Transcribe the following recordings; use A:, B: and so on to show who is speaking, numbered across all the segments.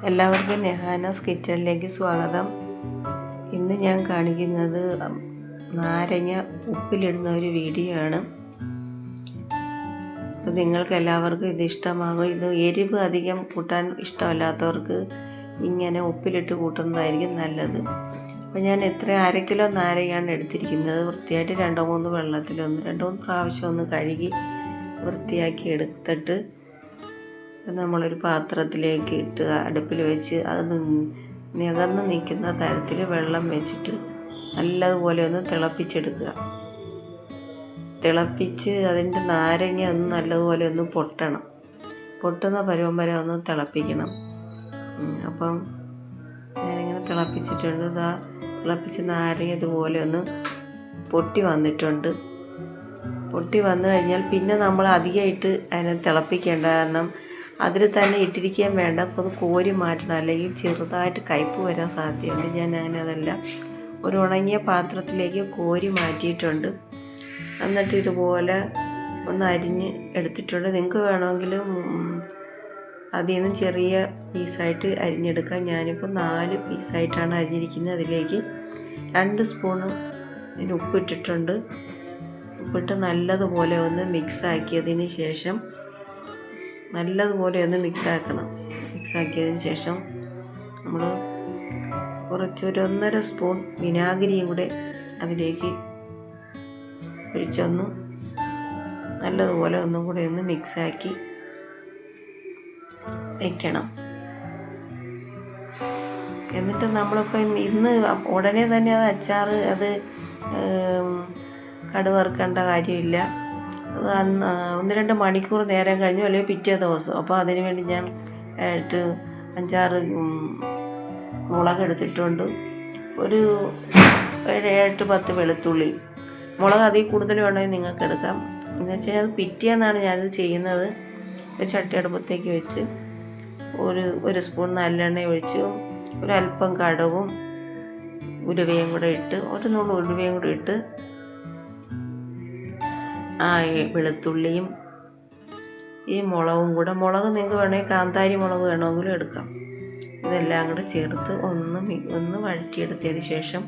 A: എല്ലാവർക്കും നെഹാനാസ് കിച്ചണിലേക്ക് സ്വാഗതം. ഇന്ന് ഞാൻ കാണിക്കുന്നത് നാരങ്ങ ഉപ്പിലിടുന്ന ഒരു വീഡിയോ ആണ്. അപ്പോൾ നിങ്ങൾക്ക് എല്ലാവർക്കും ഇത് ഇഷ്ടമാകും. ഇത് എരിവ് അധികം കൂട്ടാൻ ഇഷ്ടമല്ലാത്തവർക്ക് ഇങ്ങനെ ഉപ്പിലിട്ട് കൂട്ടുന്നതായിരിക്കും നല്ലത്. അപ്പോൾ ഞാൻ അര കിലോ നാരങ്ങയാണ് എടുത്തിരിക്കുന്നത്. വൃത്തിയായിട്ട് 2-3 വെള്ളത്തിലൊന്ന് 2-3 പ്രാവശ്യം ഒന്ന് കഴുകി വൃത്തിയാക്കി എടുത്തിട്ട് നമ്മളൊരു പാത്രത്തിലേക്ക് ഇട്ട് അടുപ്പിൽ വെച്ച് അത് നികന്ന് നിൽക്കുന്ന തരത്തിൽ വെള്ളം വെച്ചിട്ട് നല്ലതുപോലെ ഒന്ന് തിളപ്പിച്ചെടുക്കുക. തിളപ്പിച്ച് അതിൻ്റെ നാരങ്ങ ഒന്ന് നല്ലതുപോലെ ഒന്ന് പൊട്ടുന്ന പരുവം വരെ ഒന്ന് തിളപ്പിക്കണം. അപ്പം ഞാനിങ്ങനെ തിളപ്പിച്ചിട്ടുണ്ട്. തിളപ്പിച്ച് നാരങ്ങ ഇതുപോലെ ഒന്ന് പൊട്ടി വന്നിട്ടുണ്ട്. പൊട്ടി വന്നു കഴിഞ്ഞാൽ പിന്നെ നമ്മൾ അധികമായിട്ട് അതിനെ തിളപ്പിക്കേണ്ട, കാരണം അതിൽ തന്നെ ഇട്ടിരിക്കാൻ വേണ്ട. അപ്പോൾ അത് കോരി മാറ്റണം, അല്ലെങ്കിൽ ചെറുതായിട്ട് കയ്പ്പ് വരാൻ സാധ്യതയുണ്ട്. ഞാൻ അങ്ങനെ അതെല്ലാം ഒരു ഉണങ്ങിയ പാത്രത്തിലേക്ക് കോരി മാറ്റിയിട്ടുണ്ട്. എന്നിട്ട് ഇതുപോലെ ഒന്ന് അരിഞ്ഞ് എടുത്തിട്ടുണ്ട്. നിങ്ങൾക്ക് വേണമെങ്കിൽ അതിൽ നിന്ന് ചെറിയ പീസായിട്ട് അരിഞ്ഞെടുക്കാം. ഞാനിപ്പോൾ 4 പീസായിട്ടാണ് അരിഞ്ഞിരിക്കുന്നത്. അതിലേക്ക് 2 സ്പൂണ് ഇതിന് ഉപ്പിട്ടിട്ടുണ്ട്. ഉപ്പിട്ട് നല്ലതുപോലെ ഒന്ന് മിക്സാക്കിയതിന് ശേഷം നല്ലതുപോലെ ഒന്ന് മിക്സാക്കിയതിന് ശേഷം നമ്മൾ ഒരു 1.5 സ്പൂൺ വിനാഗിരിയും കൂടെ അതിലേക്ക് ഒഴിച്ചൊന്ന് നല്ലതുപോലെ ഒന്നും കൂടെ ഒന്ന് മിക്സാക്കി വയ്ക്കണം. എന്നിട്ട് നമ്മളിപ്പം ഇന്ന് ഉടനെ തന്നെ അത് അച്ചാർ കടുവറുക്കേണ്ട കാര്യമില്ല. അത് 1-2 മണിക്കൂർ നേരം കഴിഞ്ഞു, അല്ലെങ്കിൽ പിറ്റേ ദിവസം. അപ്പോൾ അതിന് വേണ്ടി ഞാൻ 5-6 മുളക് എടുത്തിട്ടുണ്ട്. ഒരു 7-10 വെളുത്തുള്ളി. മുളക് അതിൽ കൂടുതൽ വേണമെങ്കിൽ നിങ്ങൾക്ക് എടുക്കാം. എന്ന് വെച്ചാൽ അത് പിറ്റേന്നാണ് ഞാനിത് ചെയ്യുന്നത്. ഒരു ചട്ടി അടുപ്പത്തേക്ക് വെച്ച് ഒരു സ്പൂൺ നല്ലെണ്ണ ഒഴിച്ച് ഒരല്പം കടുകും ഉലുവയും കൂടെ ഇട്ട് ഉലുവയും കൂടെ ഇട്ട് വെളുത്തുള്ളിയും ഈ മുളകും കൂടെ, മുളക് നിങ്ങൾക്ക് വേണമെങ്കിൽ കാന്താരി മുളക് വേണമെങ്കിലും എടുക്കാം. ഇതെല്ലാം കൂടെ ചേർത്ത് ഒന്ന് വഴറ്റിയെടുത്തതിന് ശേഷം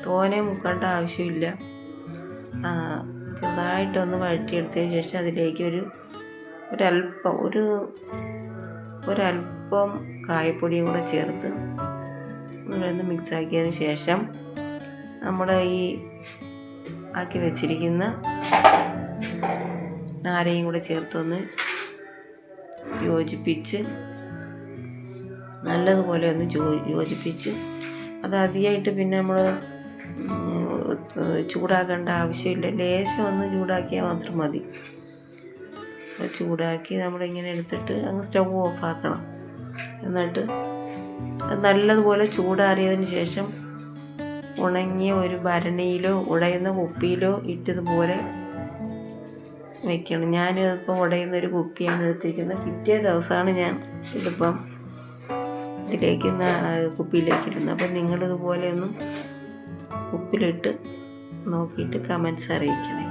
A: തോനെ മുക്കേണ്ട ആവശ്യമില്ല. ചെറുതായിട്ടൊന്ന് വഴറ്റിയെടുത്തതിന് ശേഷം അതിലേക്ക് ഒരല്പം കായപ്പൊടിയും കൂടെ ചേർത്ത് ഒന്ന് മിക്സാക്കിയതിന് ശേഷം നമ്മൾ ഈ ആക്കി വെച്ചിരിക്കുന്ന നാരങ്ങയും കൂടെ ചേർത്തൊന്ന് യോജിപ്പിച്ച് നല്ലതുപോലെ ഒന്ന് യോജിപ്പിച്ച് അത് അധികമായിട്ട് പിന്നെ നമ്മൾ ചൂടാക്കേണ്ട ആവശ്യമില്ല. ലേശം ഒന്ന് ചൂടാക്കിയാൽ മാത്രം മതി. ചൂടാക്കി നമ്മളിങ്ങനെ എടുത്തിട്ട് അങ്ങ് സ്റ്റവ് ഓഫാക്കണം. എന്നിട്ട് അത് നല്ലതുപോലെ ചൂടാറിയതിന് ശേഷം ഉണങ്ങിയ ഒരു ഭരണിയിലോ ഉടയുന്ന കുപ്പിയിലോ ഇട്ടതുപോലെ വയ്ക്കണം. ഞാനിതിപ്പോൾ ഉടയുന്ന ഒരു കുപ്പിയാണ് എടുത്തിരിക്കുന്നത്. പിറ്റേ ദിവസമാണ് ഞാൻ ഇതിപ്പം കുപ്പിയിലേക്ക് ഇടുന്നത്. അപ്പം നിങ്ങളിതുപോലെ ഒന്നും ഉപ്പിലിട്ട് നോക്കിയിട്ട് കമൻസ് അറിയിക്കണേ.